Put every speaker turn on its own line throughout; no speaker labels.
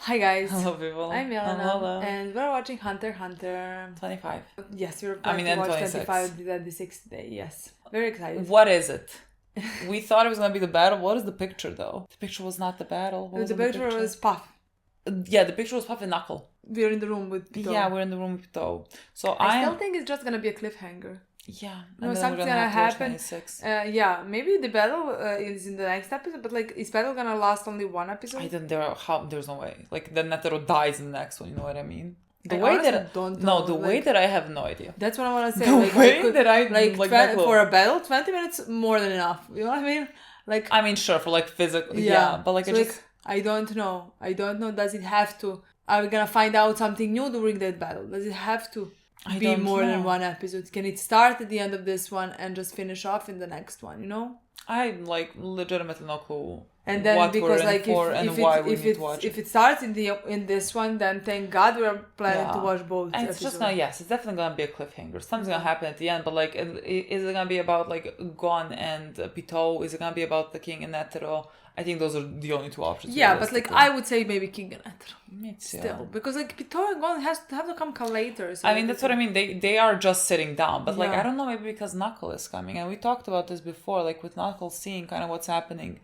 Hi guys.
Hello people.
I'm Milena.
Lola.
And we're watching Hunter x Hunter.
25.
Yes, we're
I mean,
going to watch
26.
25 and 26 today. Yes. Very excited.
What is it? We thought it was going to be the battle. What is the picture though? The picture was not the battle. What was
The
on
picture was Pouf.
Yeah, the picture was Puff and Knuckle.
We're in the room with Pitou.
Yeah, we're in the room with Pitou. So
I still think it's just going to be a cliffhanger.
Yeah.
No,
and then
something's
we're
gonna
have to
happen.
watch 26.
Yeah, maybe the battle is in the next episode, but like, is battle gonna last only one episode?
I don't. There's no way. Like the Netero dies in the next one. You know what I mean?
I don't know.
Way that I have no idea.
That's what I want to say.
The
like,
way that I
for a battle, 20 minutes more than enough. You know what I mean? Like,
I mean, sure, for like physical. Yeah, but like
so I don't know. Does it have to? Are we gonna find out something new during that battle? Does it have to be more than one episode? Can it start at the end of this one and just finish off in the next one? You know?
I like legitimately no clue.
And then
what
because
we're
like
in for and why we need to watch it.
If it starts in this one, then thank God we're planning to watch both.
And it's just it's definitely gonna be a cliffhanger. Something's gonna happen at the end, but like, is it gonna be about like Gon and Pitou? Is it gonna be about the King and Netero? I think those are the only two options.
Yeah, but like I would say maybe King and Netero.
Me too.
Still, because like Pitou and Gon have to come later. So
I mean, that's what I mean. They are just sitting down, but like
Yeah.
I don't know, maybe because Knuckle is coming, and we talked about this before. Like with Knuckle seeing kind of what's happening,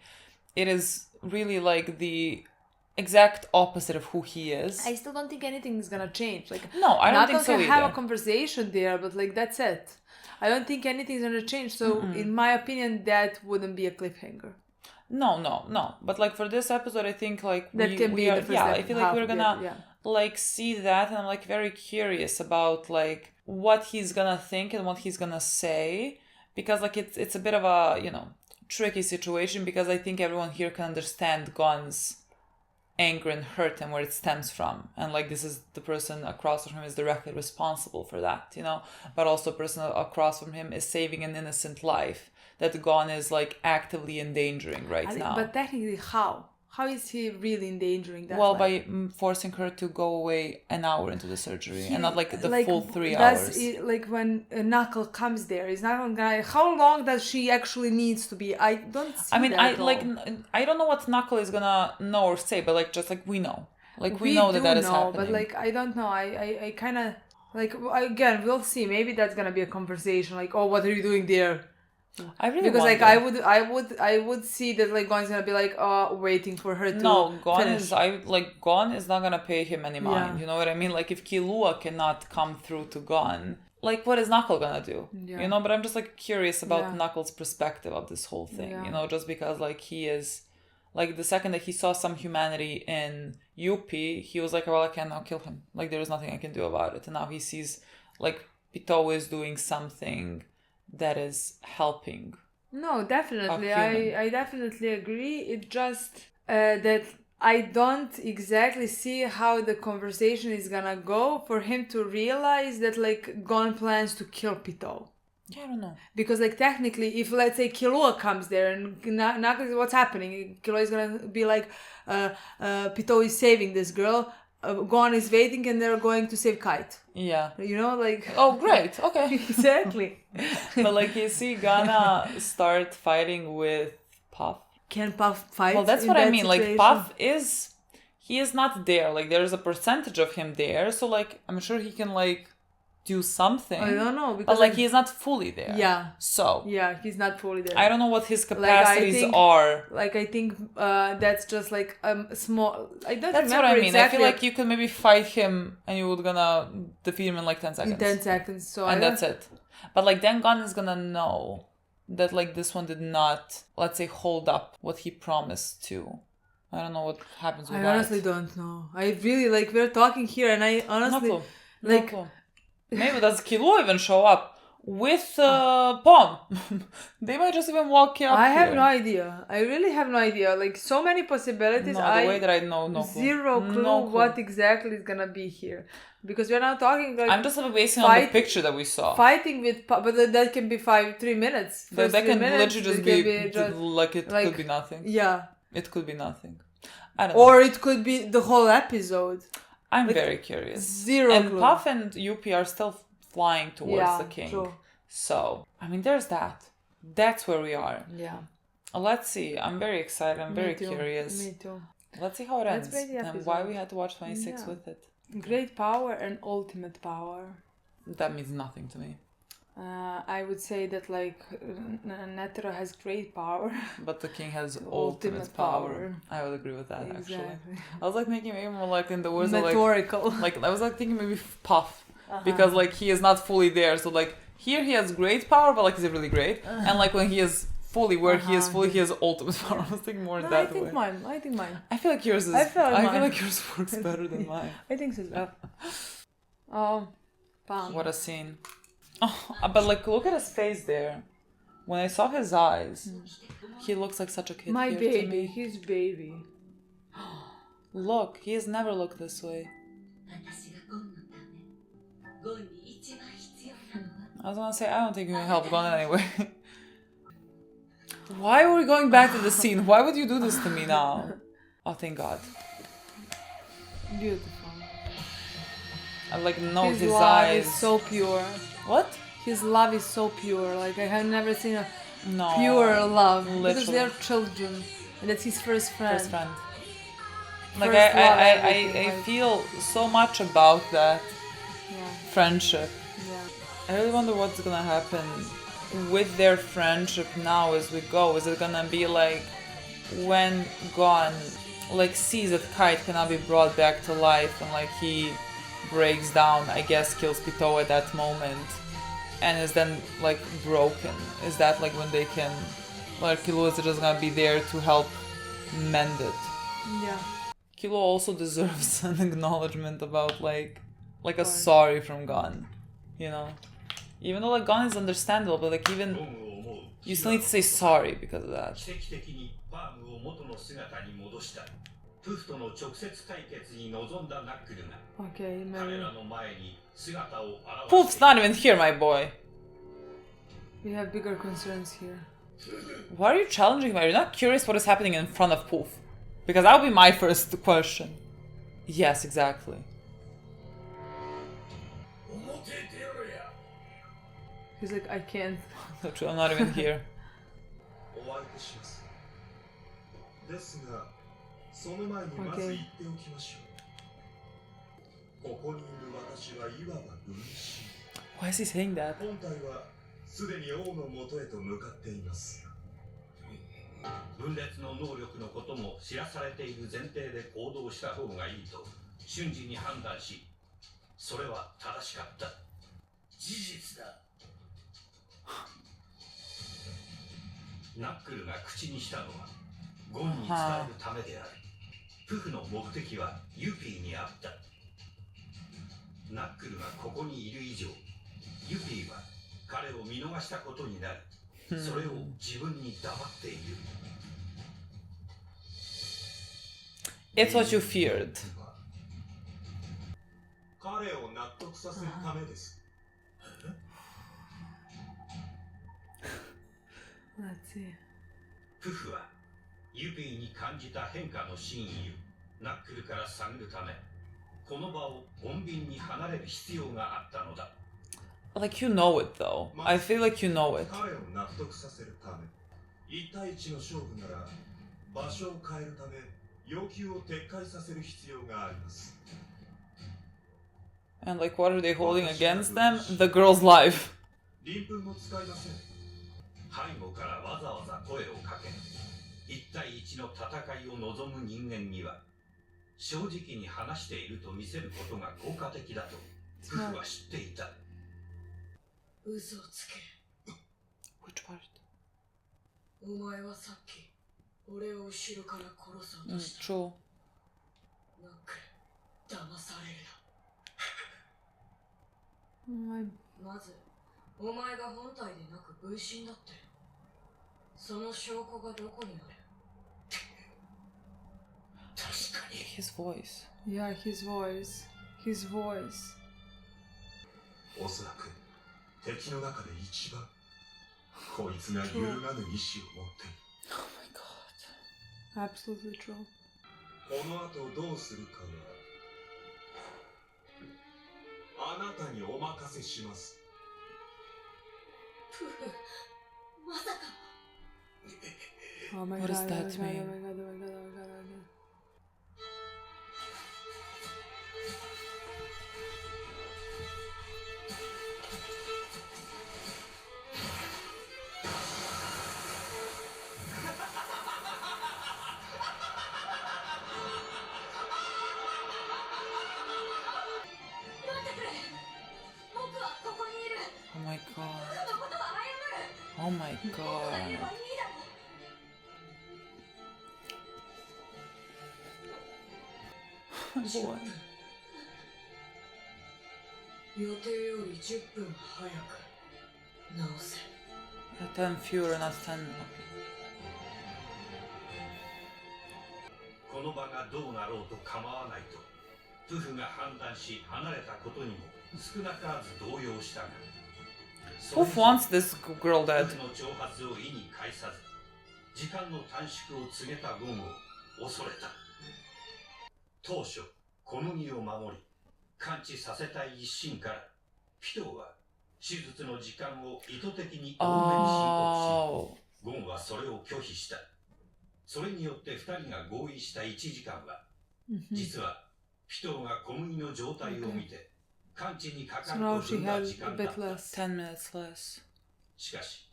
it is really like the exact opposite of who he is.
I still don't think anything is gonna change. Like
No, I don't think
Knuckle
so
can
either.
have a conversation there, but like that's it. I don't think anything's gonna change. So in my opinion, that wouldn't be a cliffhanger.
No. But like for this episode, I think like
That can be
are,
the first
I feel like we're gonna
yeah.
like see that, and I'm like very curious about like what he's gonna think and what he's gonna say, because like it's a bit of a tricky situation, because I think everyone here can understand Gon's anger and hurt and where it stems from, and like this is the person across from him is directly responsible for that, but also the person across from him is saving an innocent life that Gon is like actively endangering now.
But technically, how is he really endangering that?
Well,
life?
by forcing her to go away an hour into the surgery and not like the full 3 hours.
Like when Knuckle comes there, is Knuckle gonna? How long does she actually needs to be? I don't see.
I mean,
that
I
at all.
like I don't know what Knuckle is gonna know or say, but like just like we know, like we know that is happening.
But like I don't know. I kind of like again we'll see. Maybe that's gonna be a conversation. Like, oh, what are you doing there?
I really
because
wonder.
like I would see that like Gon's gonna be like waiting for her to
Gon
finish.
Gon is not gonna pay him any mind.
Yeah.
You know what I mean? Like if Killua cannot come through to Gon, like what is Knuckle gonna do?
Yeah.
But I'm just like curious about Knuckle's perspective of this whole thing.
Yeah.
Just because like he is like the second that he saw some humanity in Yuppie, he was like, well, I can now kill him. Like there is nothing I can do about it. And now he sees like Pitou is doing something that is helping.
No, definitely. I definitely agree. It just that I don't exactly see how the conversation is gonna go for him to realize that like Gon plans to kill Pitou.
Yeah, I don't know.
Because like technically, if let's say Killua comes there and Knuckles, what's happening? Killua is gonna be like, Pitou is saving this girl. Gon is waiting and they're going to save Kite.
Yeah.
Like...
Oh, great. Okay.
Exactly.
But like, is he gonna start fighting with Puff?
Can Puff fight?
Well, that's what I mean.
Situation?
Like, Puff he is not there. Like, there's a percentage of him there. So like, I'm sure he can like do something.
I don't know. Because
but like, he's not fully there.
Yeah.
So.
Yeah, he's not fully there.
I don't know what his capacities are.
Like, I think that's just like small... I don't
That's
remember
what I mean.
exactly.
I feel like you could maybe fight him and you would gonna defeat him in like 10 seconds.
In 10 seconds. So
and that's it. But like, then Gon is gonna know that like this one did not, let's say, hold up what he promised to. I don't know what happens with that.
I honestly don't know. I really like, we're talking here and I honestly...
No clue.
Like...
No clue. Maybe does Killua even show up with Pom? They might just even walk up
I have
here.
no idea. I really have no idea. Like, so many possibilities.
No, the way that I know, no clue.
Zero clue what exactly is gonna be here. Because we're not talking like...
I'm just basing on the picture that we saw.
Fighting with... But that can be 3 minutes.
That can
minutes,
literally just be like, it could be nothing.
Yeah.
It could be nothing. I don't know.
Or it could be the whole episode.
I'm very curious.
Zero
and
clue.
Puff and Yuppie are still flying towards the king.
True.
So, I mean, there's that. That's where we are.
Yeah.
Let's see. I'm very excited. I'm very curious.
Me too.
Let's see how it ends.
Let's play the
And
episode.
why we had to watch 26
Yeah.
with it.
Great power and ultimate power.
That means nothing to me.
I would say that like Netero has great power.
But the king has ultimate power. I would agree with that,
Exactly.
actually. I was like making maybe more like in the words
Metaphorical.
of like I was like thinking maybe Puff. Because like he is not fully there. So like here he has great power, but like is it really great? And like when he is fully where he is fully, he has ultimate power. I was thinking more in that way.
I think mine.
I feel like yours is. I feel like yours works better than mine.
I think so. Oh, bam.
What a scene. Oh, but like look at his face there. When I saw his eyes, he looks like such a kid.
My
here
baby,
to me.
his baby.
Look, he has never looked this way. I was gonna say, I don't think you can help Gon anyway. Why are we going back to the scene? Why would you do this to me now? Oh, thank God.
Beautiful.
I like know his
love
eyes.
Is so pure.
What?
His love is so pure. Like I have never seen a
No.
pure love.
Literally.
Because they're children. And that's his first friend.
First friend. Like
First love,
I feel so much about that friendship.
Yeah.
I really wonder what's gonna happen with their friendship now as we go. Is it gonna be like when Gon like sees that Kite cannot be brought back to life and like he breaks down, I guess kills Pitou at that moment and is then like broken? Is that like when they can like Killua is just gonna be there to help mend it?
Yeah.
Killua also deserves an acknowledgement about like a sorry from Gon, you know? Even though like Gon is understandable, but like even you still need to say sorry because of that.
Okay, maybe.
Pouf's not even here, my boy.
We have bigger concerns here.
Why are you challenging him? Are you not curious what is happening in front of Pouf? Because that would be my first question. Yes, exactly.
He's like, I can't.
Literally, I'm not even here.
Okay.
Why is he saying that?
すでに王の元へと向かっています。分裂の能力のことも知らされている前提で行動した方がいいと瞬時に判断し、それは正しかった。事実だ。ナックルが口にしたのはゴンに伝えるためである。プフの目的はユピーにあった。ナックルがここにいる以上、ユピーは彼を見逃したことになる。それを自分に黙っている。
It's what you feared.
彼を納得させるためです。
Let's see.
プフはユピーに感じた変化の真意をナックルから探るため、この場を穏便に離れる必要があったのだ。
Like you know it though. I feel like you know it.
彼を納得させるため、1対1の勝負なら場所を変えるため要求を撤回させる必要があります。
And like what are they holding against them? The girl's life.
鱗粉も使いません。背後からわざわざ声をかけ、1対1の戦いを望む人間には正直に話していると見せることが効果的だとプフは知っていた。
嘘をつけ。
Which part?
お前はさっき俺を後ろから殺そうとした。
True.
ナックル、騙されるな。まず、お前が本体でなく分身だって。その証拠がどこにある？確かに。
His voice.
Yeah, his voice. His voice.
おそらく敵の中で一番こいつが揺るがぬ意志を持っている。
Oh my god.
Absolutely true.
この後どうするかはあなたにお任せします。
プフ、まさか。
Oh my
What
god,
does that
oh my god,
mean?
oh my god, oh my god, oh my god, oh my god.
Oh my god. Boy.
予定より10分早く直せ。
10 fewer, not 10. Okay.
この場がどうなろうと構わないとプフが判断し離れたことにも少なからず動揺したが
Pouf wants this girl
プ
dead.
フの挑発を意に介さず時間の短縮を告げたゴンを恐れた。当初小麦を守り完治させたい一心からピトーは手術の時間を意図的に多めに申告し、ゴンはそれを拒否した。それによって2人が合意した1時間は、実はピトーが小麦の状態を見て完治にかかると踏んだ時間だった。
10 minutes less.
しかし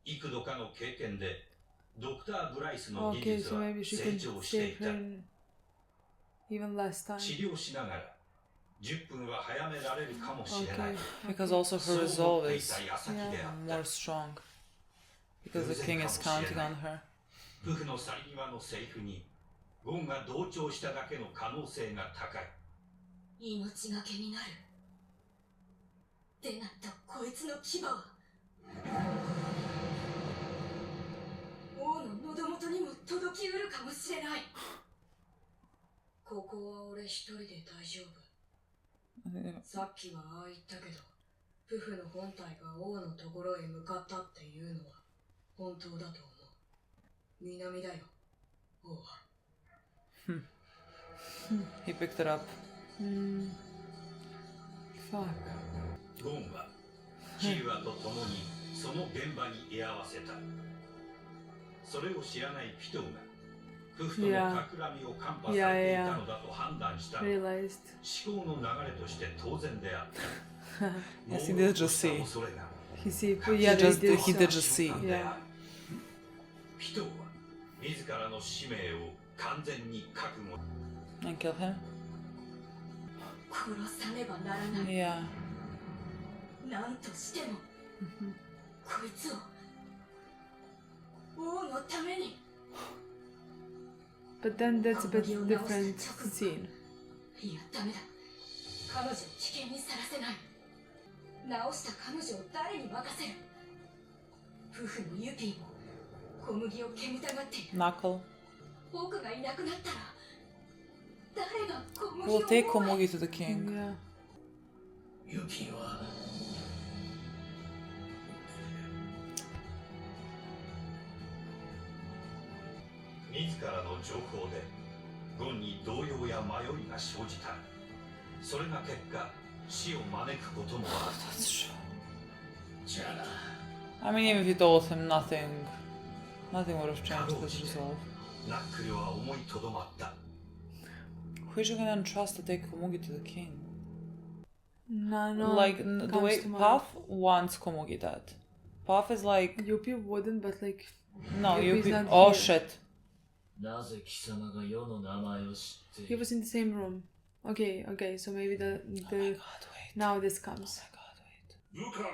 幾度かの経験でドクター・ブライスの技術は成長していた。
Even less time.
治療しながら10分は早められるかもしれない。
Because also her resolve is
そう思っていた矢先であった。
more strong. Because the king is counting on her.
プフの去り際のセリフにゴンが同調しただけの可能性が高い。
命がけになる。でないとこいつの牙は王の喉元にも届きうるかもしれない。ここは俺一人で大丈夫。さっきはああ言ったけど、プフの本体が王のところへ向かったっていうのは本当だと思う。南だよ、王は。
He picked it up.
Fuck.
ゴンはチーワと共にその現場に居合わせた。それを知らないピトーがプフとの企みをカンパされていたのだと判断したのは思考の流れとして当然であった。
Yes, he did just see.
He
did just see.
Yeah.
ピトーは自らの使命を完全に覚悟。
And kill him?
殺さねばならない。
Yeah.
何としてもこいつを王のために。
But then that's a bit different scene.
いや、ダメだ。彼女を危険にさらせない。直した彼女を誰に任せる。夫婦のユピーも小麦を煙たがっている。
Knuckle.
僕がいなくなったら誰が小麦
We'll
を
take Komugi to the king.
Yeah.
ユピーは自らの情報でゴンに動揺や迷いが生じた。それが結果死を招くこともある。
That's true.
じゃあな。
I mean, even if you told him nothing would have changed his resolve.
ナックルは思いとどまった。
Who is you gonna entrust to take Komugi to the king?
No.
Like, the way Pouf wants Komugi dead. Pouf is like,
Yuppie wouldn't, but like...
no,
Yuppie's
you.
not
Oh
here.
shit.
なぜ貴様が世の名前を知ってい
He was in the same room. Okay, so maybe the
God, wait.
now this
Oh
comes.
my god, wait.
部下が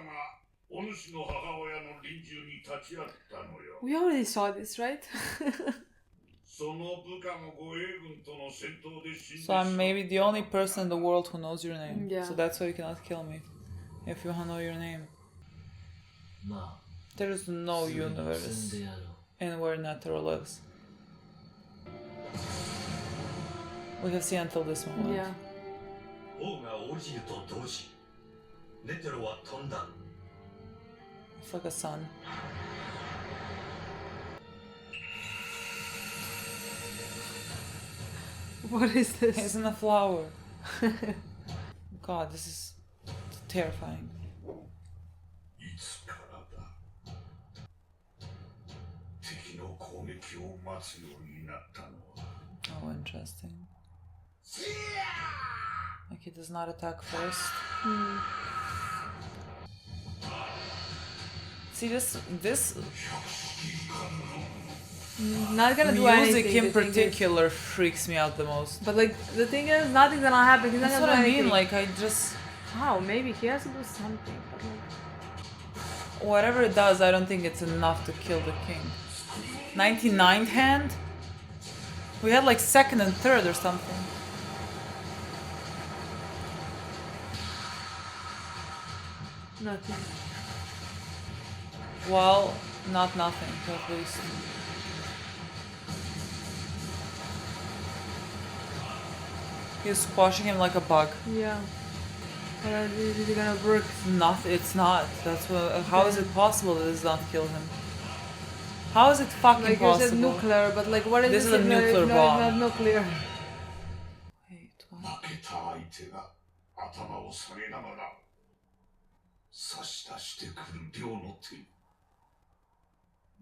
お主の母親の臨終に立ち会ったのよ。
We already saw this, right?
その部下も護衛軍との戦闘で死んで
So I'm maybe the only person in the world who knows your name.
Yeah.
So that's why you cannot kill me. If you wanna know your name.
まあ
There is no universe
であろう。
in where Netero lives. We have seen until this moment.
Yeah.
王が応じると同時ネテロは飛んだ。
It's like a sun.
What is this?
It's in a flower. God, this is terrifying.
いつからだ。敵の攻撃を待つようになったのは。
Oh, interesting. Like he does not attack first. See this
Not gonna do
music
anything.
in
the thing is.
particular freaks me out the most.
But like the thing is, nothing's gonna happen. He's not
That's
gonna
what
do
I
anything.
mean. Like I just
How? Maybe he has to do something. But like,
whatever it does, I don't think it's enough to kill the king. 99th hand? We had like second and third or something.
Nothing.
Well, not nothing, at least. He's squashing him like a bug.
Yeah. But is it gonna work?
It's not. That's what. How is it possible that this does not kill him? How is it fucking
like you said
possible?
nuclear, but like what is
This is a nuclear
no,
bomb.
Not nuclear.
Wait, what?
負けた相手が頭を下げながら差し出してくる両の手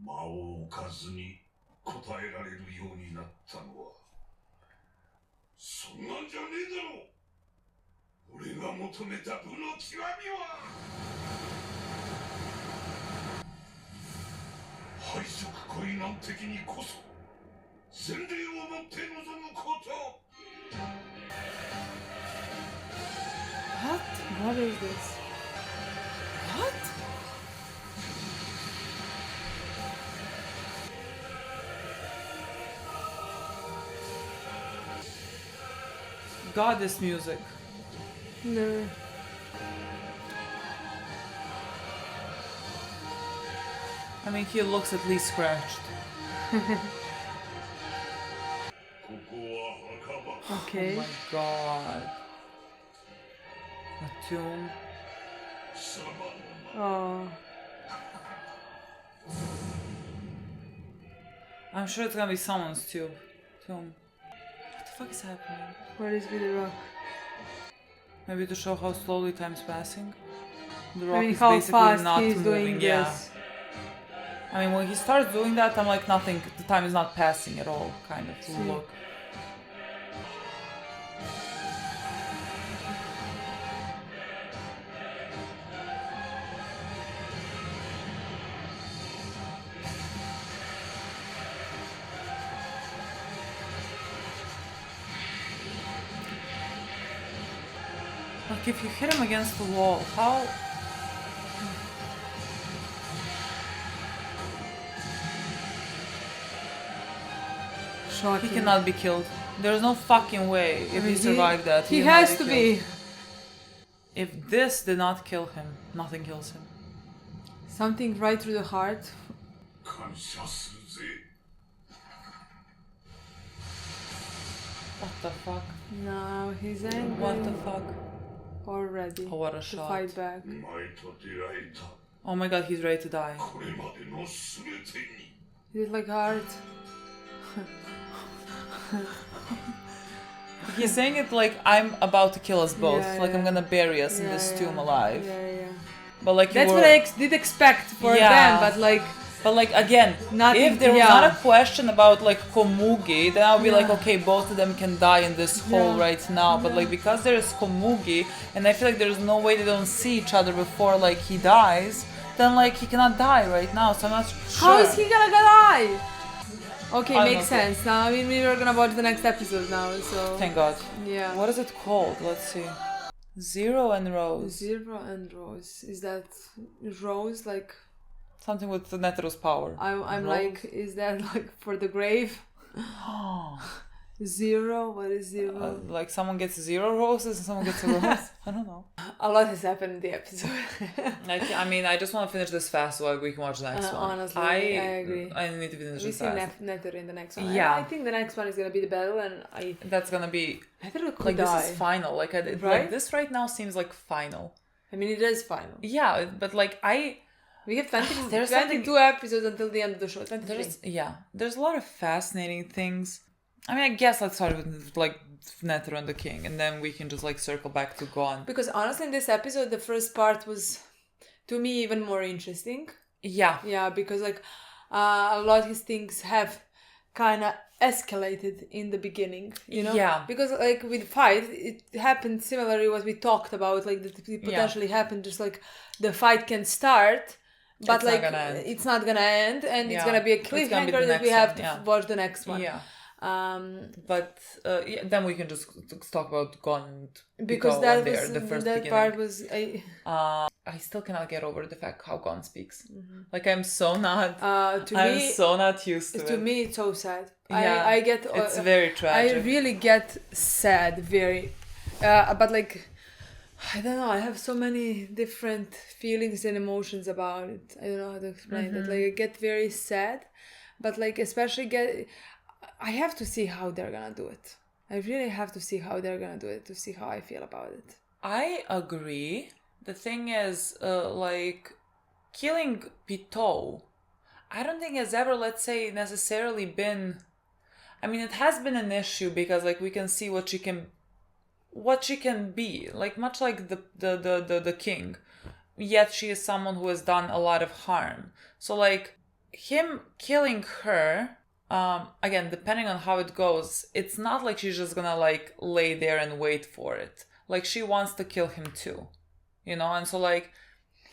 間を置かずに答えられるようになったのはそんなんじゃねえだろ俺が求めた部の極みは敗色恋難敵にこそ洗礼をもって臨むこと
What? What is this?
What? Goddess music.
No.
I mean, he looks at least scratched.
Okay.
Oh my god. A tomb.
Oh.
I'm sure it's gonna be someone's tomb. What the fuck is happening?
What is with the rock?
Maybe to show how slowly time's passing? The rock
I mean,
is
how
basically
fast
not
he's
moving,
doing
yeah.
this.
I mean, when he starts doing that, I'm like, nothing, the time is not passing at all, kind of,
See.
look. Like, if you hit him against the wall, how...
Shocking.
He cannot be killed. There's no fucking way if he survived that.
He
cannot
has to
killed.
be.
If this did not kill him, nothing kills him.
Something right through the heart.
感謝するぜ
What the fuck?
No, he's angry
What the fuck?
already.
Oh, what a
to
shot.
fight back.
お前と出会えた
Oh my god, he's ready to die.
これまでの全てに
Is it like hard?
He's saying it like I'm about to kill us both.
Yeah,
like I'm
yeah.
gonna bury us in
Yeah,
this
yeah.
tomb alive.
Yeah, yeah.
But like you
That's
were...
what I did expect for
Yeah.
them, but like
But like again,
Nothing-
if there was
yeah.
not a question about like Komugi, then I would be like,
Yeah.
okay, both of them can die in this hole
Yeah.
right now. But
Yeah.
like because there's Komugi, and I feel like there's no way they don't see each other before like he dies, then like he cannot die right now. So I'm not sure.
how is he gonna die? Okay,
I don't
makes
know.
sense. Now I mean we were gonna watch the next episode now, so
Thank God.
yeah.
What is it called? Let's see. Zero and Rose.
Zero and Rose. Is that Rose like
Something with the Netero's power.
I'm
Rose?
like is that like for the grave? Zero? What is zero?
Like someone gets 0 roses and someone gets a rose. I don't know.
A lot has happened in the episode.
I mean, I just want to finish this fast so we can watch the next one.
Honestly, I agree.
I need to finish
We
this
see
fast.
Netero in the next one.
Yeah.
I think the next one is gonna be the battle, and
That's gonna be
Netero could
like
die.
this is final. Like
Right?
like this right now seems like final.
I mean, it is final.
Yeah, but like
We have 20,
There's
22 episodes until the end of the show. 23.
there's a lot of fascinating things. I mean, I guess let's start with like Netero and the King, and then we can just like circle back to Gon.
Because honestly, in this episode, the first part was, to me, even more interesting.
Yeah,
Yeah, because like a lot of his things have kind of escalated in the beginning, you know?
Yeah.
Because like with fight, it happened similarly what we talked about, like that it potentially happened, just like the fight can start, but
It's not
like
gonna end.
it's not gonna end, and it's
Yeah.
gonna be a
It's gonna be
cliffhanger
the
that we
next
have
one,
to
yeah.
watch the next one.
yeah. But then we can just talk about Gon and
Because
Pitou
that
when
was
the first
that
beginning.
part was
I still cannot get over the fact how Gon speaks. Like I'm so not used to it.
To me, it's so sad.
Yeah,
I get.
It's very tragic.
I really get sad. Very, but like, I don't know. I have so many different feelings and emotions about it. I don't know how to explain it. Like I get very sad, but like especially I have to see how they're gonna do it. I really have to see how they're gonna do it to see how I feel about it.
I agree. The thing is, like, killing Pitou, I don't think has ever, let's say, necessarily been... I mean, it has been an issue because, like, we can see what she can be. Like, much like the king. Yet she is someone who has done a lot of harm. So, like, him killing her... again, depending on how it goes, it's not like she's just gonna, like, lay there and wait for it. Like, she wants to kill him too. You know, and so like,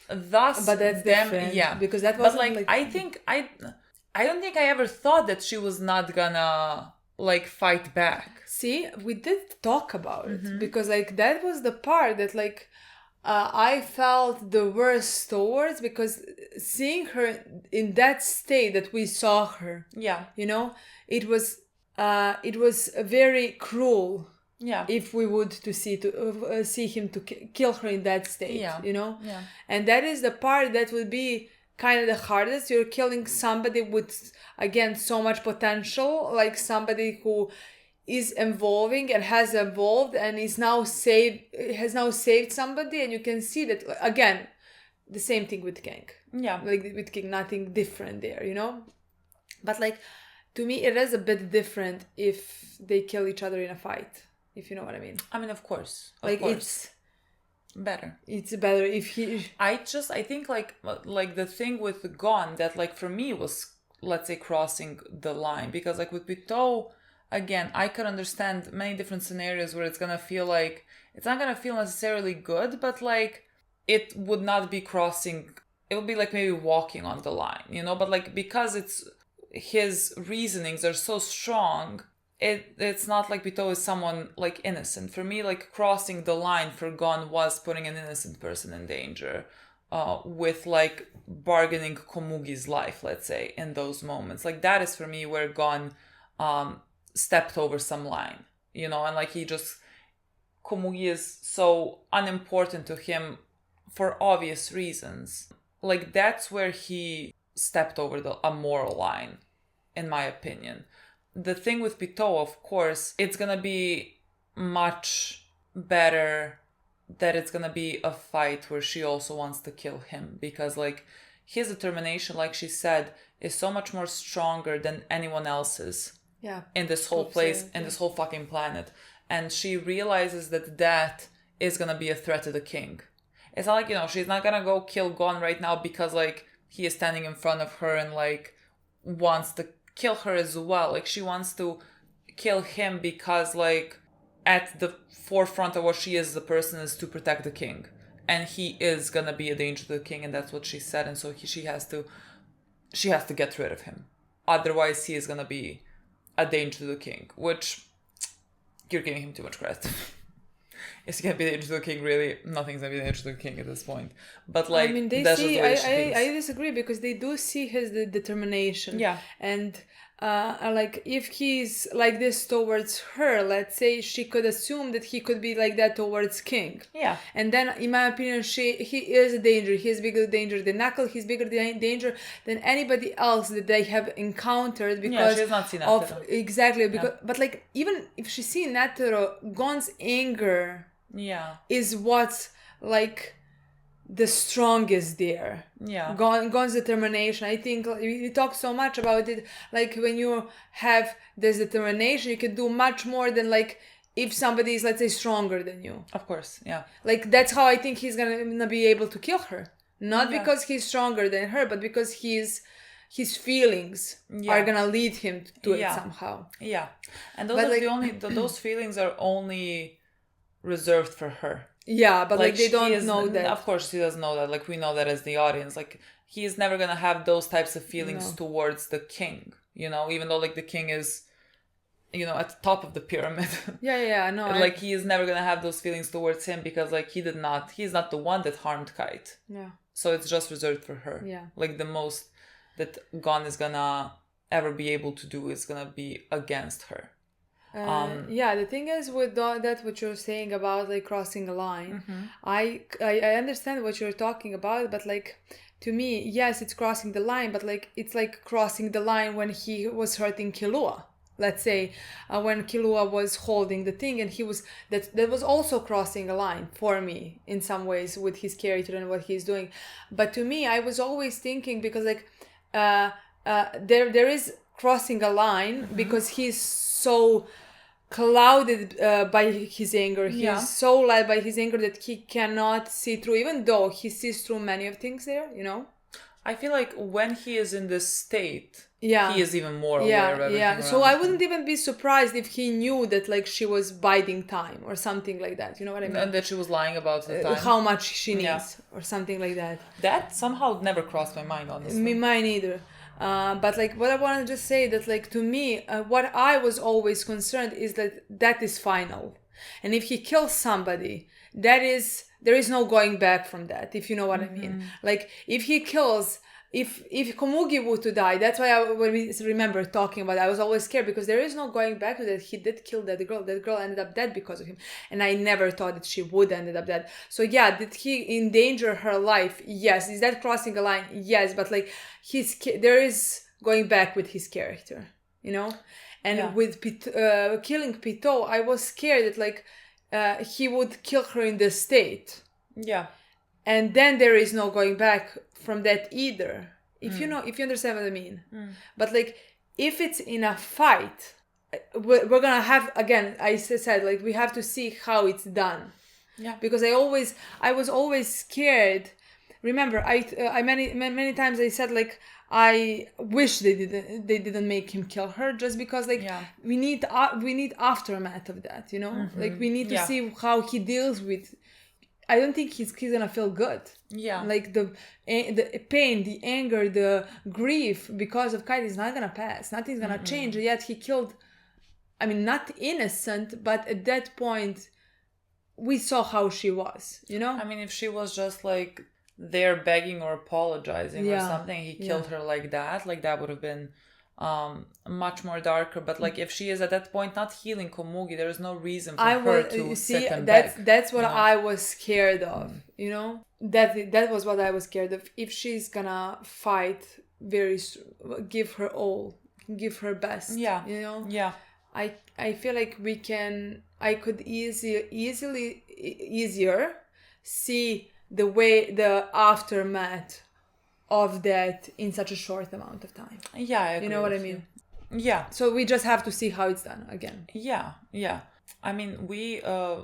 thus,
but that's different,
yeah,
because that wasn't
but like I don't think I ever thought that she was not gonna like fight back.
See, we did talk about it because like that was the part that like I felt the worst towards, because seeing her in that state that we saw her, you know, it was very cruel.
Yeah.
If we would see him to kill her in that state, you know?
Yeah.
And that is the part that would be kind of the hardest. You're killing somebody with, again, so much potential, like somebody who is evolving and has evolved and has now saved somebody, and you can see that, again, the same thing with King.
Yeah.
Like with King, nothing different there, you know? But like, to me, it is a bit different if they kill each other in a fight. If you know what I mean.
I mean, of course.
It's
better.
It's better if he...
I think like the thing with Gon that like for me was, let's say, crossing the line. Because like with Pitou, again, I could understand many different scenarios where it's gonna feel like... It's not gonna feel necessarily good, but like it would not be crossing... It would be like maybe walking on the line, you know? But like because it's... His reasonings are so strong... It's not like Pitou is someone like innocent. For me, like crossing the line for Gon was putting an innocent person in danger, with like bargaining Komugi's life, let's say, in those moments. Like that is for me where Gon stepped over some line, you know, and like Komugi is so unimportant to him for obvious reasons. Like that's where he stepped over a moral line, in my opinion. The thing with Pitou, of course, it's gonna be much better that it's gonna be a fight where she also wants to kill him, because like his determination, like she said, is so much more stronger than anyone else's in this whole place, in this whole fucking planet. And she realizes that is gonna be a threat to the king. It's not like, you know, she's not gonna go kill Gon right now because like he is standing in front of her and like wants to kill her as well. Like she wants to kill him because like at the forefront of what she is as a person is to protect the king, and he is gonna be a danger to the king, and that's what she said. And so she has to get rid of him, otherwise he is gonna be a danger to the king, which you're giving him too much credit. Is he gonna be a danger to the king? Really, nothing's gonna be a danger to the king at this point. But like,
I mean, I disagree, because they do see his determination.
Yeah.
And like if he's like this towards her, let's say, she could assume that he could be like that towards King.
Yeah.
And then, in my opinion, he is a danger. He is bigger danger than Knuckle. He's bigger danger than anybody else that they have encountered, because
she has not seen Netero.
Exactly. Because but like, even if she seen Netero, Gon's anger is what's like the strongest there. Gon's determination. I think we talk so much about it. Like when you have this determination, you can do much more than like if somebody is, let's say, stronger than you.
Of course, yeah.
Like that's how I think he's gonna be able to kill her. Not because he's stronger than her, but because his feelings are gonna lead him to it somehow. Yeah.
And those are those feelings are only reserved for her.
Yeah, but like they don't know that.
Of course he doesn't know that. Like we know that as the audience. Like he is never gonna have those types of feelings towards the king. You know, even though like the king is at the top of the pyramid.
Yeah, no.
Like he is never gonna have those feelings towards him because like he's not the one that harmed Kite.
Yeah.
So it's just reserved for her.
Yeah.
Like the most that Gon is gonna ever be able to do is gonna be against her.
The thing is with that what you're saying about like crossing a line, I understand what you're talking about, but like to me, yes, it's crossing the line, but like it's like crossing the line when he was hurting Killua. Let's say when Killua was holding the thing, and he was that was also crossing a line for me in some ways with his character and what he's doing. But to me, I was always thinking because like there is crossing a line because he's so clouded by his anger. He's so led by his anger that he cannot see through, even though he sees through many of things there,
I feel like when he is in this state, he is even more
aware
of everything.
So I wouldn't even be surprised if he knew that like she was biding time or something like that. You know what I mean?
And that she was lying about the time.
How much she needs or something like that.
That somehow never crossed my mind, honestly.
Mine either. But like what I want to just say that like to me, what I was always concerned is that is final. And if he kills somebody, there is no going back from that, if you know what I mean. Like if he kills, if Komugi were to die, that's why when we remember talking about it, I was always scared because there is no going back to that. He did kill that girl. That girl ended up dead because of him. And I never thought that she would ended up dead. So yeah, did he endanger her life? Yes. Is that crossing a line? Yes. But like there is going back with his character, And with killing Pitou, I was scared that like he would kill her in this state.
Yeah.
And then there is no going back from that either. If you understand what I mean. But like if it's in a fight, we're gonna have, again, I said like we have to see how it's done.
Yeah.
Because I was always scared. Remember, I many times I said like I wish they didn't make him kill her, just because like we need aftermath of that, like we need to see how he deals with. I don't think he's gonna feel good.
Yeah.
Like the pain, the anger, the grief because of Kite is not gonna pass. Nothing's gonna change. Yet he killed, not innocent, but at that point we saw how she was,
if she was just like there begging or apologizing or something, he killed her like that would have been much more darker. But like if she is at that point not healing Komugi, there is no reason for her to sit and beg.
That's what I was scared of, that was what I was scared of. If she's gonna fight give her all, give her best, I feel like I could easier see the aftermath of that in such a short amount of time.
Yeah, I agree.
You know what I mean?
Yeah.
So we just have to see how it's done again.
Yeah. We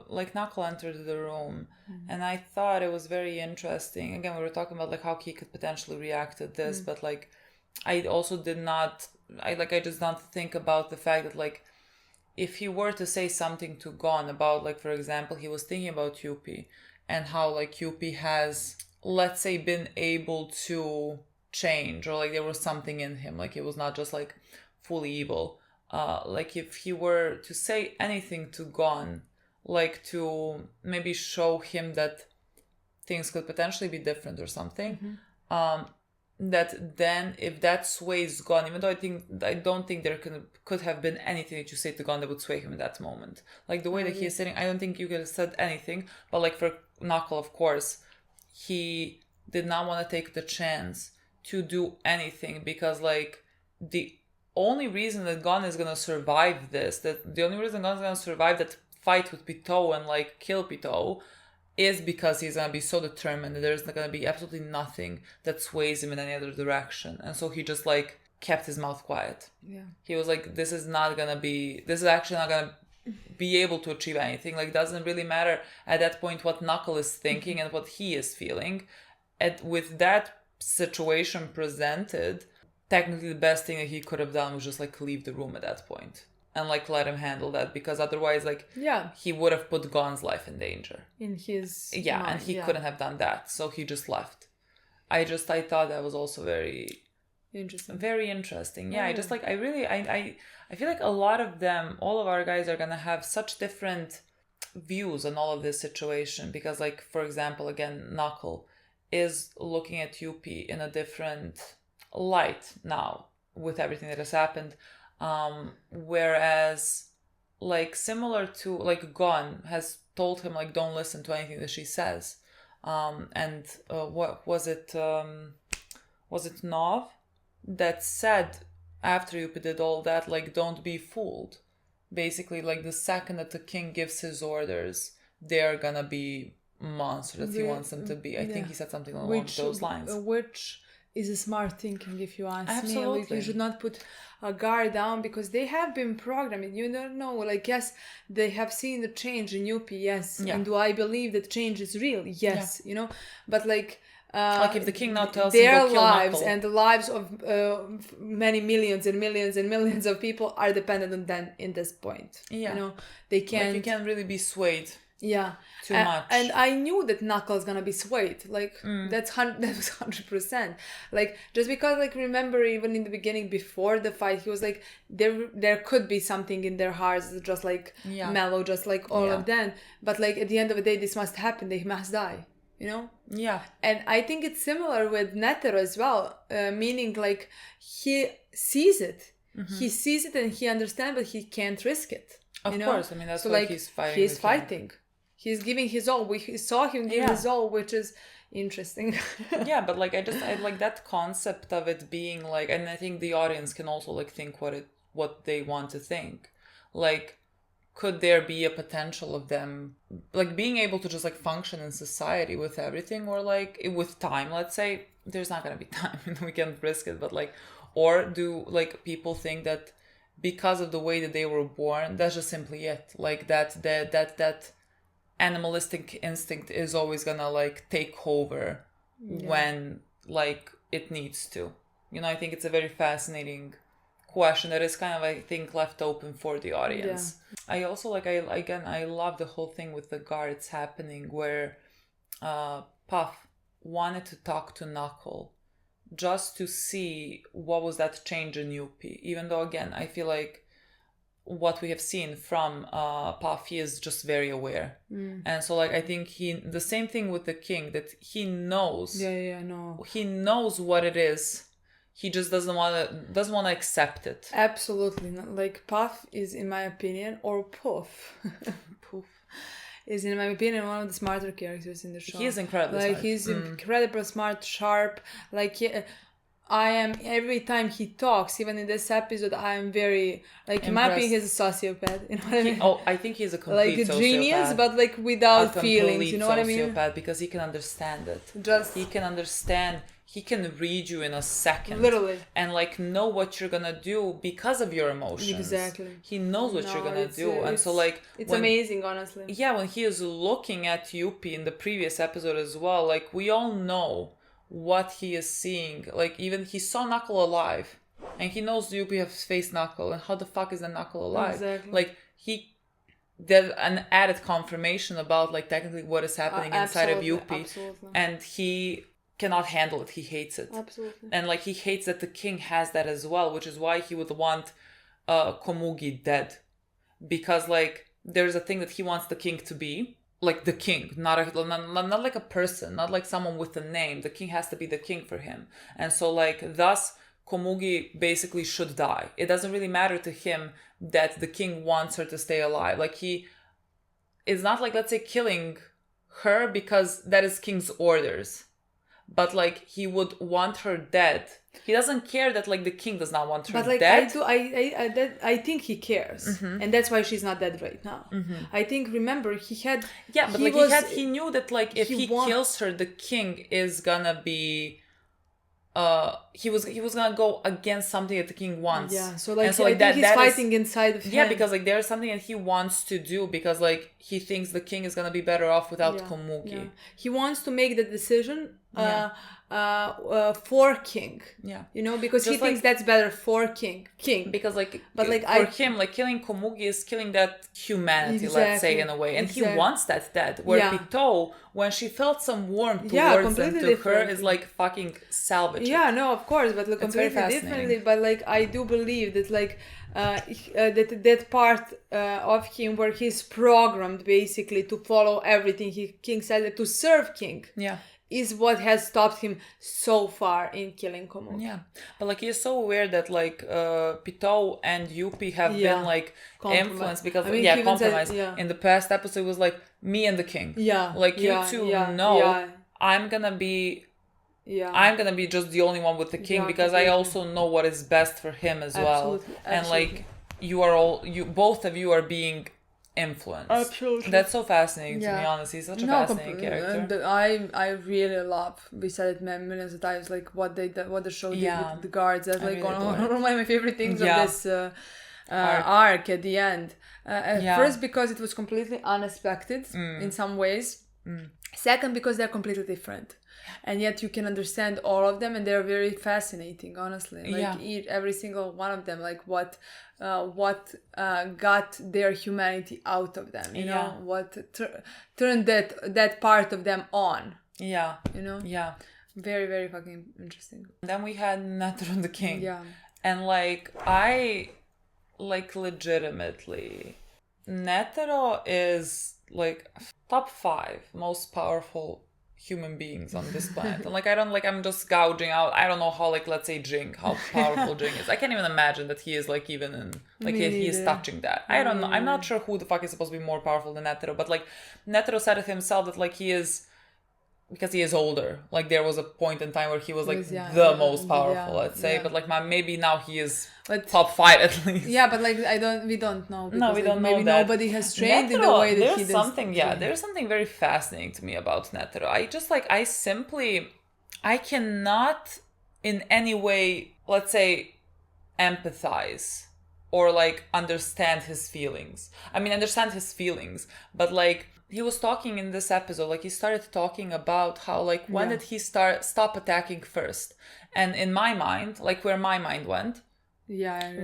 like Knuckle entered the room, and I thought it was very interesting. Again, we were talking about like how he could potentially react to this, but like I also just not think about the fact that like if he were to say something to Gon about like, for example, he was thinking about Yuppie and how like Yuppie has, let's say, been able to change, or like there was something in him, like it was not just like fully evil. Like if he were to say anything to Gon, like to maybe show him that things could potentially be different or something, that then if that sways Gon, even though I don't think there could have been anything that you say to Gon that would sway him in that moment. Like the way that he is sitting, I don't think you could have said anything, but like for Knuckle, of course, he did not want to take the chance to do anything, because like the only reason that Gon is gonna survive the only reason Gon is gonna survive that fight with Pitou and like kill Pitou is because he's gonna be so determined that there's gonna be absolutely nothing that sways him in any other direction. And so he just like kept his mouth quiet. Yeah. He was like, this is actually not gonna be able to achieve anything. Like, doesn't really matter at that point what Knuckle is thinking and what he is feeling. And with that situation presented, technically the best thing that he could have done was just like leave the room at that point and like let him handle that, because otherwise like he would have put Gon's life in danger
in his
mind, and he couldn't have done that, so he just left. I thought that was also very
Interesting.
Very interesting. Yeah, I just like, I feel like a lot of them, all of our guys are gonna have such different views on all of this situation, because like, for example, again, Knuckle is looking at Yuppie in a different light now with everything that has happened. Whereas like similar to like Gon has told him like don't listen to anything that she says. And what was it? Was it Nov that said after Yuppie did all that, like don't be fooled. Basically, like the second that the king gives his orders, they're gonna be monsters that he wants them to be. I think he said something along those lines.
Which is a smart thinking, if you ask
Absolutely.
me. Like, you should not put a guard down, because they have been programmed. You don't know. Like, yes, they have seen the change in Yuppie, yes. Yeah. And do I believe that change is real? Yes, you know. But like
if the king now tells
their
him to kill
lives
Knuckle,
and the lives of many millions and millions and millions of people are dependent on them in this point. Yeah. You know, they can't.
Like, you can't really be swayed.
Yeah.
Too much.
And I knew that Knuckle's gonna be swayed. Like that was 100%. Like, just because, like, remember even in the beginning before the fight, he was like, there could be something in their hearts, just like mellow, just like all of them. But like at the end of the day, this must happen. They must die. You know?
Yeah.
And I think it's similar with Netero as well. Meaning, like, he sees it. Mm-hmm. He sees it and he understands, but he can't risk it.
Of course. I mean, that's
so,
why
like,
he's fighting.
He's fighting. He's giving his all. We saw him give his all, which is interesting.
Yeah, but like I like that concept of it being like, and I think the audience can also like think what they want to think. Like, could there be a potential of them like being able to just like function in society with everything, or like with time? Let's say there's not gonna be time and we can't risk it, but like, or do like people think that because of the way that they were born, that's just simply it? Like that animalistic instinct is always gonna like take over when like it needs to. You know, I think it's a very fascinating question that is kind of, I think, left open for the audience. I also like, I love the whole thing with the guards happening where Pouf wanted to talk to Knuckle just to see what was that change in Yuppie, even though again I feel like what we have seen from Pouf, he is just very aware. And so like I think the same thing with the king, that he knows he knows what it is, he just doesn't want to accept it.
Absolutely not. Like, Pouf is, in my opinion, or Pouf is, in my opinion, one of the smarter characters in the show.
He is incredibly smart.
Like, he's incredibly smart, sharp. Like, I am, every time he talks, even in this episode, I am very, like, in my opinion, he's a sociopath. You know what I mean?
I think he's a complete
like a
sociopath.
Genius, but like without feelings. You know what I mean?
Sociopath, because he can understand it. He can understand. He can read you in a second.
Literally.
And like know what you're gonna do because of your emotions.
Exactly.
He knows what you're gonna do. And so like...
It's amazing, honestly.
Yeah, when he is looking at Yuppie in the previous episode as well, like we all know what he is seeing. Like even he saw Knuckle alive. And he knows Yuppie has faced Knuckle. And how the fuck is the Knuckle alive?
Exactly.
Like there's an added confirmation about like technically what is happening inside of Yuppie.
Absolutely.
And he cannot handle it. He hates it.
Absolutely.
And like he hates that the king has that as well, which is why he would want Komugi dead, because like there's a thing that he wants the king to be, like the king, not like a person, not like someone with a name. The king has to be the king for him. And so like thus Komugi basically should die. It doesn't really matter to him that the king wants her to stay alive. Like he is not like, let's say, killing her because that is king's orders. But like he would want her dead. He doesn't care that like the king does not want her dead. But like
I think he cares, and that's why she's not dead right now. I think, remember, he had
he knew that like if he kills her, the king is gonna be he was gonna go against something that the king wants.
Yeah, so like I think he's fighting inside of him.
Yeah, because like there's something that he wants to do, because like he thinks the king is gonna be better off without Komugi.
Yeah. He wants to make the decision for king.
Yeah.
You know, because
Just
he thinks that's better for king.
Because like,
but like
for him, like killing Komugi is killing that humanity, let's say, in a way, and he wants that dead. Where Pitou, when she felt some warmth towards him, to her, is like fucking salvage.
Yeah, no, of course, but look, completely differently. But like, I do believe that like that part of him where he's programmed basically to follow everything king said, like, to serve king.
Yeah.
Is what has stopped him so far in killing Komugi.
Yeah, but like he's so aware that like Pitou and Yuppie have been like influenced because compromised. In the past episode, it was like me and the king.
Yeah,
like you two know, I'm gonna be just the only one with the king because I also know what is best for him as well. And like both of you are being influence.
Absolutely.
That's so fascinating to me, honestly. He's such a fascinating character.
I really love, we said it millions of times, like what the show did with the guards. That's like one of my favorite things of this arc at the end. First, because it was completely unexpected in some ways. Second, because they're completely different. And yet you can understand all of them, and they're very fascinating, honestly. Like every single one of them, like what got their humanity out of them, you know, what turned that part of them on. Yeah, you know. Yeah, very, very fucking interesting.
Then we had Netero the king.
Yeah,
and like I, like legitimately, Netero is like top 5 most powerful human beings on this planet. And like I'm just gouging out, I don't know how, like, let's say how powerful Jing is. I can't even imagine that he is like even in like he is touching that. I don't know, I'm not sure who the fuck is supposed to be more powerful than Netero, but like Netero said it himself that like he is, because he is older, like there was a point in time where he was like the most powerful, let's say, but like maybe now he is top 5 at least.
Yeah, but like we don't know. Because,
no, we don't know
maybe
that.
Nobody has trained
Netero,
in the way that he does.
There's something very fascinating to me about Netero. I cannot in any way, let's say, empathize or like understand his feelings. I mean, understand his feelings, but like he was talking in this episode, like he started talking about how like when did he stop attacking first? And in my mind, like where my mind went,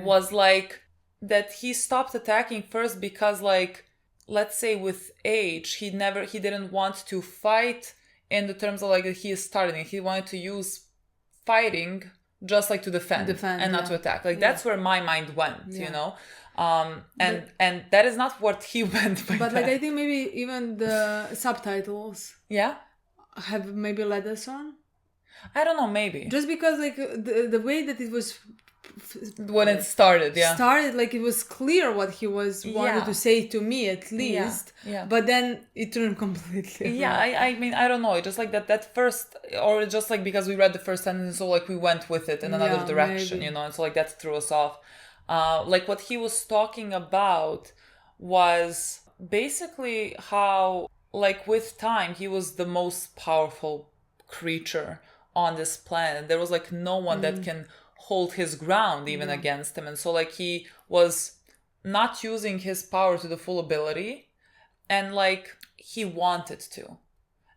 was like that he stopped attacking first because like, let's say with age, he didn't want to fight in the terms of like that he is starting. He wanted to use fighting just like to defend and not to attack. Like that's where my mind went, you know? And that is not what he went by.
But like I think maybe even the subtitles have maybe led us on.
I don't know, maybe
just because like the way that it was
when it started
like it was clear what he was wanted to say to me at least, but then it turned completely
I mean I don't know, it just like that first, or just like because we read the first sentence, so like we went with it in another direction, you know, and so like that threw us off. Like what he was talking about was basically how like with time he was the most powerful creature on this planet. There was like no one that can hold his ground even against him, and so like he was not using his power to the full ability, and like he wanted to,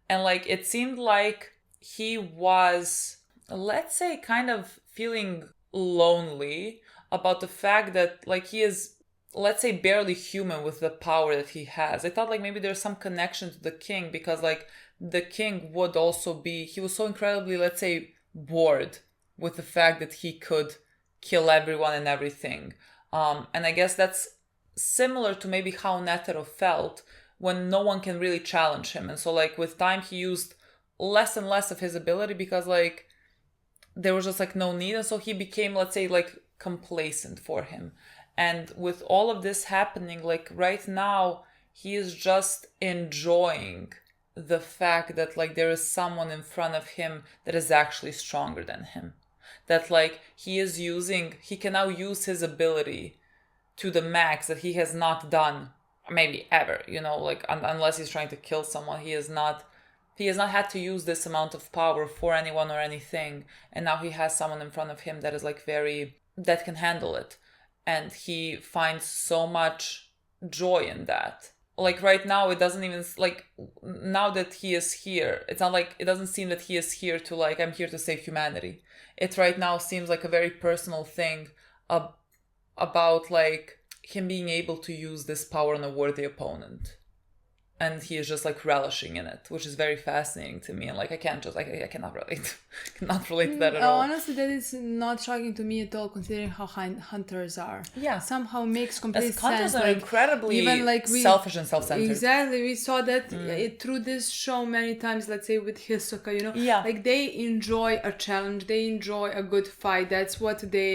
and like it seemed like he was, let's say, kind of feeling lonely about the fact that like he is, let's say, barely human with the power that he has. I thought like maybe there's some connection to the king, because like the king would also be, he was so incredibly, let's say, bored with the fact that he could kill everyone and everything. And I guess that's similar to maybe how Netero felt when no one can really challenge him. And so like with time he used less and less of his ability because like there was just like no need. And so he became, let's say, like complacent for him. And with all of this happening, like right now he is just enjoying the fact that like there is someone in front of him that is actually stronger than him, that like he can now use his ability to the max that he has not done maybe ever, you know, like unless he's trying to kill someone, he has not had to use this amount of power for anyone or anything, and now he has someone in front of him that is like that can handle it, and he finds so much joy in that. like right now it doesn't even like now that he is here, it's not like it doesn't seem that he is here to like I'm here to save humanity. It right now seems like a very personal thing about like him being able to use this power on a worthy opponent, and he is just like relishing in it, which is very fascinating to me. And like I cannot relate cannot relate to that at all.
Honestly, that is not shocking to me at all, considering how hunters are.
Yeah,
somehow makes complete
hunters
sense.
are
like,
incredibly
even like
selfish and self-centered.
Exactly, we saw that through this show many times. Let's say with Hisoka, you know,
Yeah,
like they enjoy a challenge, they enjoy a good fight. That's what they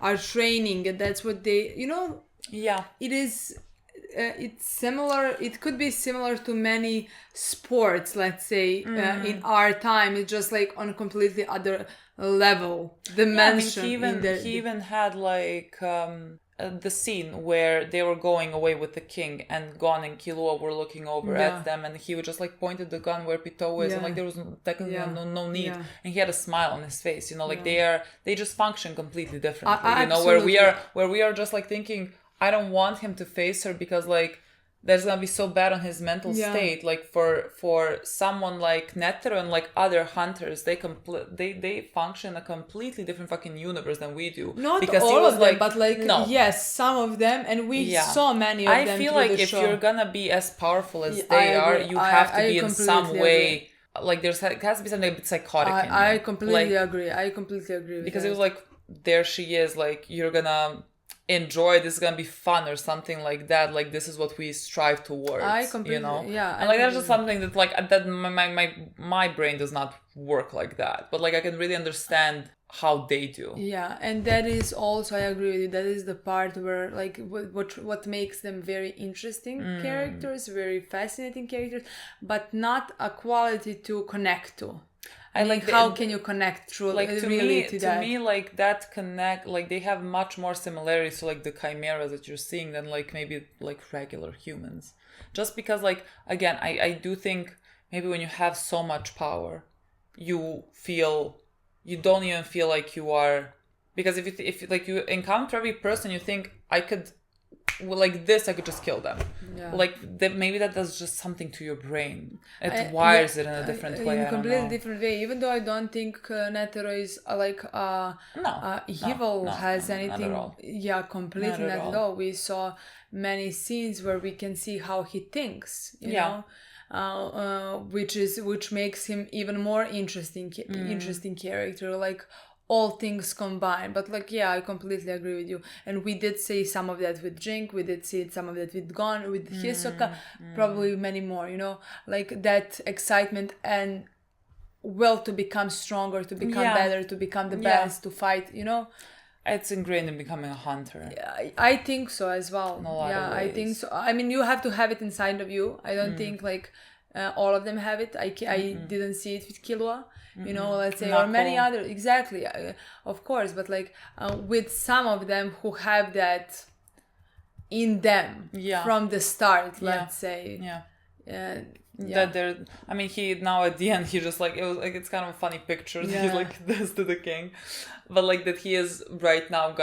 are training, and that's what they, you know.
Yeah,
It is. It's similar. It could be similar to many sports. Let's say in our time, it's just like on a completely other level, dimension.
he even had like the scene where they were going away with the king, and Gon and Killua were looking over at them, and he would just like pointed the gun where Pitou is, and like there was technically no need, and he had a smile on his face. You know, like they just function completely differently. You know, where we are just like thinking, I don't want him to face her because like that's gonna be so bad on his mental state. Like for someone like Netero and like other hunters, they function in a completely different fucking universe than we do.
Not
because
all of them,
like,
but like
no.
Yes, some of them, and we saw many of them.
I feel like if you're gonna be as powerful as they are, you have to be in some way. Like it has to be something a bit psychotic.
I completely agree. I completely agree with
because
that.
It was like there she is. Like you're gonna enjoy, this is gonna be fun or something like that. Like this is what we strive towards. I completely, you know, and like that's just something that like that my brain does not work like that. But like I can really understand how they do. Yeah,
and that is also, I agree with you. That is the part where like what makes them very interesting characters, very fascinating characters, but not a quality to connect to. I like how can you connect through like to me
like that connect, like they have much more similarities to like the chimeras that you're seeing than like maybe like regular humans, just because like again I do think maybe when you have so much power you don't even feel like you are, because if like you encounter every person you think I could like this I could just kill them. Like that, maybe that does just something to your brain. It wires it in a different way. In a completely different way. Even though I don't think Netero is evil has anything. Completely not at all. We saw many scenes where we can see how he thinks. You know, which makes him even more interesting character. Like all things combined. But like, I completely agree with you. And we did see some of that with Jink, we did see some of that with Gon, with Hisoka, probably many more, you know, like that excitement and will to become stronger, to become better, to become the best, to fight, you know. It's ingrained in becoming a hunter.
I think so as well. In a lot of ways. I think so. I mean, you have to have it inside of you. I don't think like all of them have it. I didn't see it with Killua. You know, let's say, Knuckle. Or many other, exactly, of course, but like with some of them who have that in them from the start, let's say. That they're, I mean, he now at the end, he just like, it was like, it's kind of a funny picture that he's like this to the king, but like that he is right now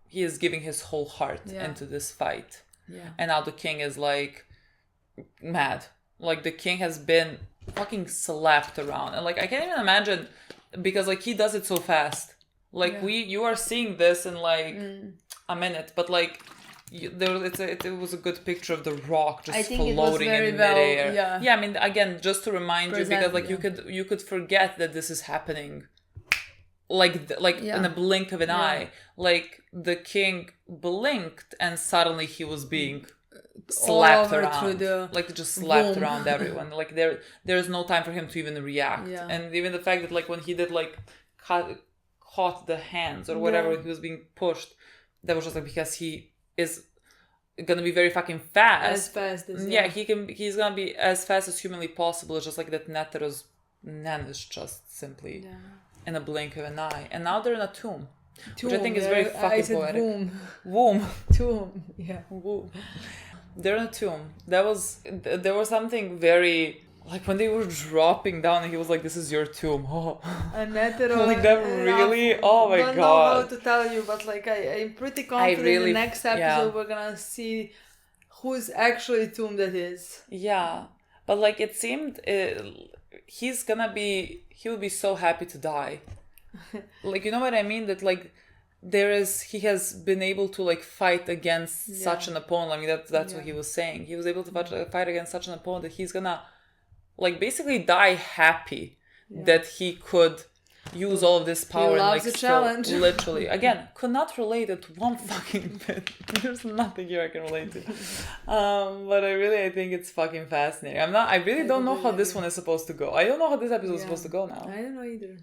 he is giving his whole heart into this fight. And now the king is like mad. Like the king has been fucking slapped around, and like I can't even imagine, because like he does it so fast. Like you are seeing this in like a minute, but like it was a good picture of the rock just floating in midair. I mean, again, just to remind you, because like you could forget that this is happening like in a blink of an eye. Like the king blinked and suddenly he was being slapped around, like just slapped around everyone. Like there's no time for him to even react. And even the fact that like when he did like caught the hands or whatever, he was being pushed, that was just like because he is gonna be very fucking fast. As fast as he's gonna be as fast as humanly possible. It's just like that Netero's nan is just simply in a blink of an eye. And now they're in a tomb. Which I think is very fucking poetic. Womb. Tomb. Yeah. Womb. They're in a tomb. There was something very, like when they were dropping down and he was like, this is your tomb. Oh. And Netero, like that really? Oh my god. I don't know how to tell you, but like I'm pretty confident in the next episode we're gonna see whose actually tomb that is.
Yeah, but like it seemed he'll be so happy to die. Like, you know what I mean? That like he has been able to like fight against such an opponent. I mean, that's what he was saying. He was able to fight against such an opponent that he's gonna like basically die happy that he could use all of this power.
He loves
and like
a challenge.
literally, again, could not relate it to one fucking bit. There's nothing here I can relate to. But I think it's fucking fascinating. I really don't know how this one is supposed to go. I don't know how this episode is supposed to go now.
I don't know either.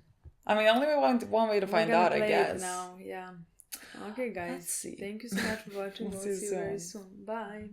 I mean, only one way to find out, I guess.
Now, yeah. Okay, guys.
Let's see.
Thank you so much for watching. We'll see you very soon. Bye.